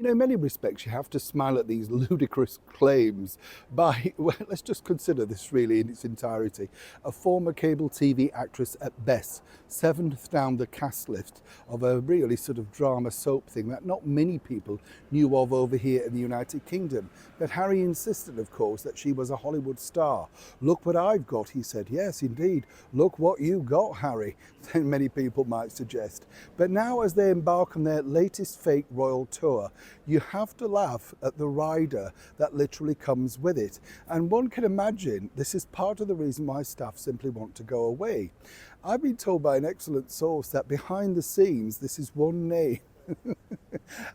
You know, in many respects, you have to smile at these ludicrous claims by, well, let's just consider this really in its entirety. A former cable TV actress at best, seventh down the cast list of a really sort of drama soap thing that not many people knew of over here in the United Kingdom. But Harry insisted, of course, that she was a Hollywood star. Look what I've got, he said. Yes, indeed. Look what you got, Harry, many people might suggest. But now as they embark on their latest fake royal tour, you have to laugh at the rider that literally comes with it. And one can imagine this is part of the reason why staff simply want to go away. I've been told by an excellent source that behind the scenes, this is one name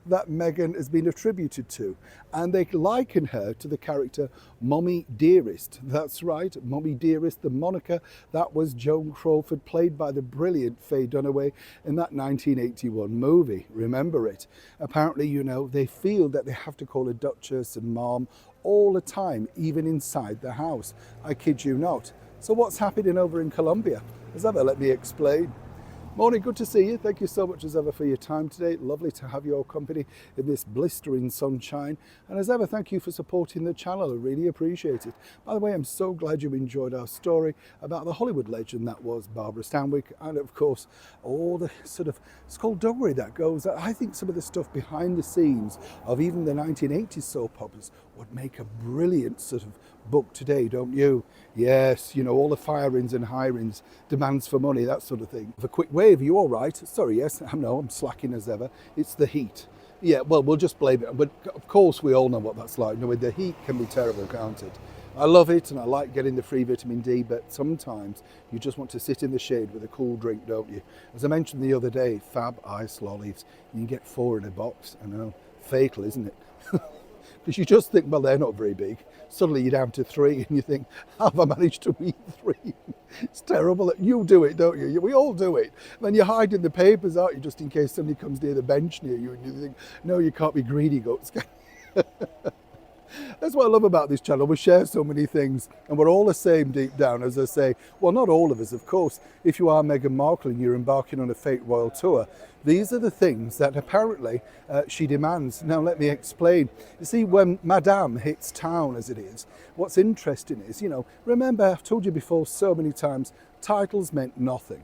that Meghan has been attributed to, and they liken her to the character Mommy Dearest. That's right, Mommy Dearest, the moniker that was Joan Crawford, played by the brilliant Faye Dunaway in that 1981 movie. Remember it? Apparently, you know, they feel that they have to call her Duchess and Mom all the time, even inside the house. I kid you not. So what's happening over in Colombia? As ever, let me explain. Morning, good to see you. Thank you so much as ever for your time today. Lovely to have your company in this blistering sunshine. And as ever, thank you for supporting the channel. I really appreciate it. By the way, I'm so glad you enjoyed our story about the Hollywood legend that was Barbara Stanwyck, and of course, all the sort of skullduggery that goes. I think some of the stuff behind the scenes of even the 1980s soap operas would make a brilliant sort of book today, don't you? Yes, you know, all the firings and hirings, demands for money, that sort of thing. For a quick wave, are you all right? Sorry, yes, I'm slacking as ever. It's the heat. Yeah, well, we'll just blame it. But of course, we all know what that's like. You know, the heat can be terrible, can't it? I love it and I like getting the free vitamin D, but sometimes you just want to sit in the shade with a cool drink, don't you? As I mentioned the other day, Fab Ice Lollies. You can get 4 in a box. I know, fatal, isn't it? Because you just think, well, they're not very big. Suddenly you're down to 3 and you think, how have I managed to eat 3? It's terrible. You do it, don't you? We all do it. And then you hide in the papers, aren't you, just in case somebody comes near the bench near you and you think, no, you can't be greedy, guts. That's what I love about this channel. We share so many things and we're all the same deep down, as I say. Well, not all of us, of course. If you are Meghan Markle and you're embarking on a fake royal tour, these are the things that apparently she demands. Now, let me explain. You see, when Madame hits town, as it is, what's interesting is, you know, remember, I've told you before so many times, titles meant nothing.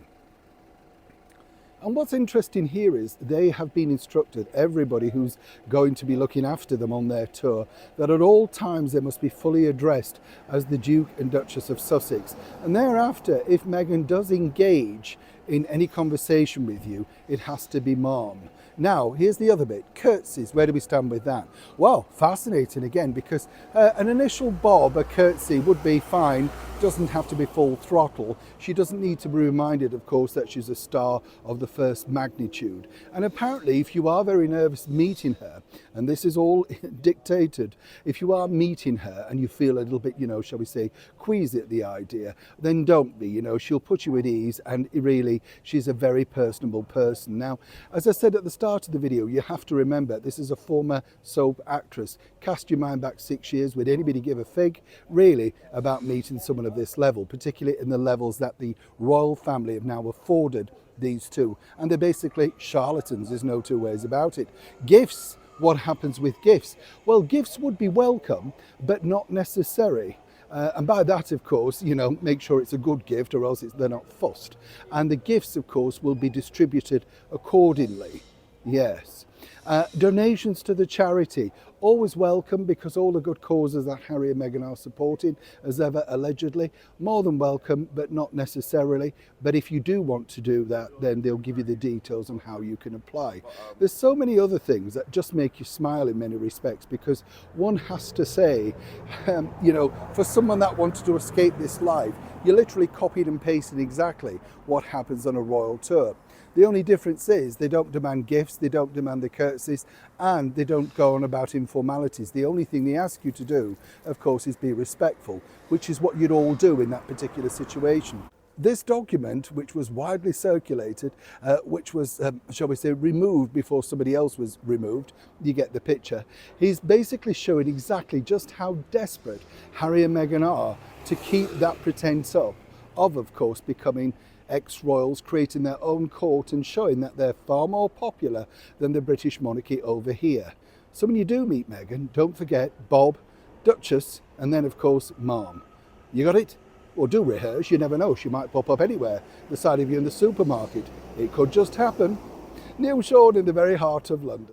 And what's interesting here is they have been instructed, everybody who's going to be looking after them on their tour, that at all times they must be fully addressed as the Duke and Duchess of Sussex. And thereafter, if Meghan does engage in any conversation with you, it has to be Mom. Now, here's the other bit, curtsies. Where do we stand with that? Well, fascinating again, because an initial bob, a curtsy would be fine, doesn't have to be full throttle. She doesn't need to be reminded, of course, that she's a star of the first magnitude. And apparently, if you are very nervous meeting her, and this is all dictated, if you are meeting her and you feel a little bit, you know, shall we say, queasy at the idea, then don't be, you know, she'll put you at ease, and really, she's a very personable person. Now, as I said at the start of the video, you have to remember this is a former soap actress. Cast your mind back 6 years. Would anybody give a fig, really, about meeting someone of this level, particularly in the levels that the royal family have now afforded these two? And they're basically charlatans, there's no two ways about it. Gifts, what happens with gifts? Well, gifts would be welcome, but not necessary. And by that, of course, you know, make sure it's a good gift or else they're not fussed. And the gifts, of course, will be distributed accordingly. Yes. Donations to the charity, always welcome, because all the good causes that Harry and Meghan are supporting, as ever, allegedly, more than welcome, but not necessarily. But if you do want to do that, then they'll give you the details on how you can apply. There's so many other things that just make you smile in many respects, because one has to say, you know, for someone that wanted to escape this life, you literally copied and pasted exactly what happens on a royal tour. The only difference is they don't demand gifts, they don't demand the curtsies, and they don't go on about informalities. The only thing they ask you to do, of course, is be respectful, which is what you'd all do in that particular situation. This document, which was widely circulated, which was, shall we say, removed before somebody else was removed, you get the picture, he's basically showing exactly just how desperate Harry and Meghan are to keep that pretense up of course, becoming ex-royals, creating their own court and showing that they're far more popular than the British monarchy over here. So when you do meet Meghan, don't forget Bob, Duchess, and then of course Mom. You got it? Well, do rehearse, you never know, she might pop up anywhere, the side of you in the supermarket. It could just happen. Neil Sean in the very heart of London.